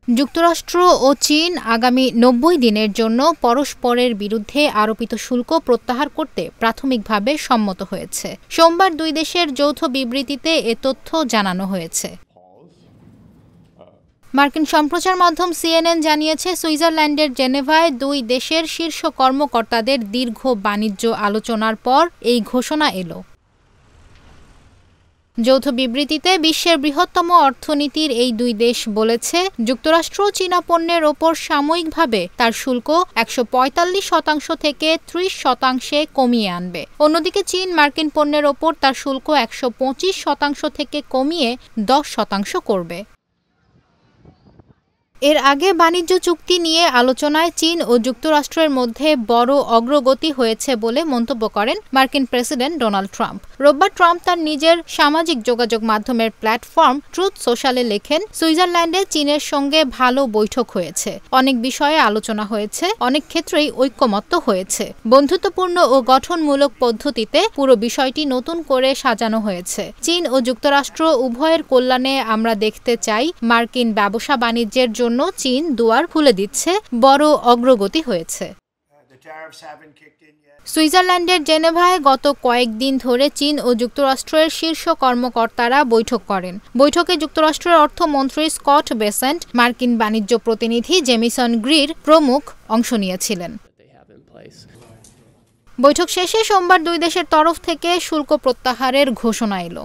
যুক্তরাষ্ট্র ও চীন আগামী ৯০ দিনের জন্য পরস্পরের বিরুদ্ধে আরোপিত শুল্ক প্রত্যাহার করতে প্রাথমিকভাবে সম্মত হয়েছে। সোমবার দুই দেশের যৌথ বিবৃতিতে এ তথ্য জানানো হয়েছে। মার্কিন সম্প্রচার মাধ্যম CNN জানিয়েছে, সুইজারল্যান্ডের জেনেভায় দুই দেশের শীর্ষ কর্মকর্তাদের দীর্ঘ বাণিজ্য আলোচনার পর এই ঘোষণা এলো। যৌথ বিবৃতিতে বিশ্বের বৃহত্তম অর্থনীতির এই দুই দেশ বলেছে, যুক্তরাষ্ট্র চীনা পণ্যের ওপর সাময়িকভাবে তার শুল্ক ১৪৫% থেকে ৩০% কমিয়ে আনবে। অন্যদিকে চীন মার্কিন পণ্যের ওপর তার শুল্ক ১২৫% থেকে কমিয়ে ১০% করবে। এর আগে বাণিজ্য চুক্তি নিয়ে আলোচনায় চীন ও যুক্তরাষ্ট্রের মধ্যে বড় অগ্রগতি হয়েছে বলে মন্তব্য করেন মার্কিন প্রেসিডেন্ট ডোনাল্ড ট্রাম্প। রোববার ট্রাম্প তার নিজের সামাজিক যোগাযোগ মাধ্যমের প্ল্যাটফর্ম ট্রুথ সোশ্যালে লেখেন, সুইজারল্যান্ডে চীনের সঙ্গে ভালো বৈঠক হয়েছে, অনেক বিষয়ে আলোচনা হয়েছে, অনেক ক্ষেত্রেই ঐকমত্য হয়েছে, বন্ধুত্বপূর্ণ ও গঠনমূলক পদ্ধতিতে পুরো বিষয়টি নতুন করে সাজানো হয়েছে। চীন ও যুক্তরাষ্ট্র উভয়ের কল্যাণে আমরা দেখতে চাই মার্কিন ব্যবসা বাণিজ্যের জন্য চীন দুয়ার খুলে দিচ্ছে, বড় অগ্রগতি হয়েছে। সুইজারল্যান্ডের জেনেভায় গত কয়েকদিন ধরে চীন ও যুক্তরাষ্ট্রের শীর্ষ কর্মকর্তারা বৈঠক করেন। বৈঠকে যুক্তরাষ্ট্রের অর্থমন্ত্রী স্কট বেসেন্ট, মার্কিন বাণিজ্য প্রতিনিধি জেমিসন গ্রির প্রমুখ অংশ নিয়েছিলেন। বৈঠক শেষে সোমবার দুই দেশের তরফ থেকে শুল্ক প্রত্যাহারের ঘোষণা এলো।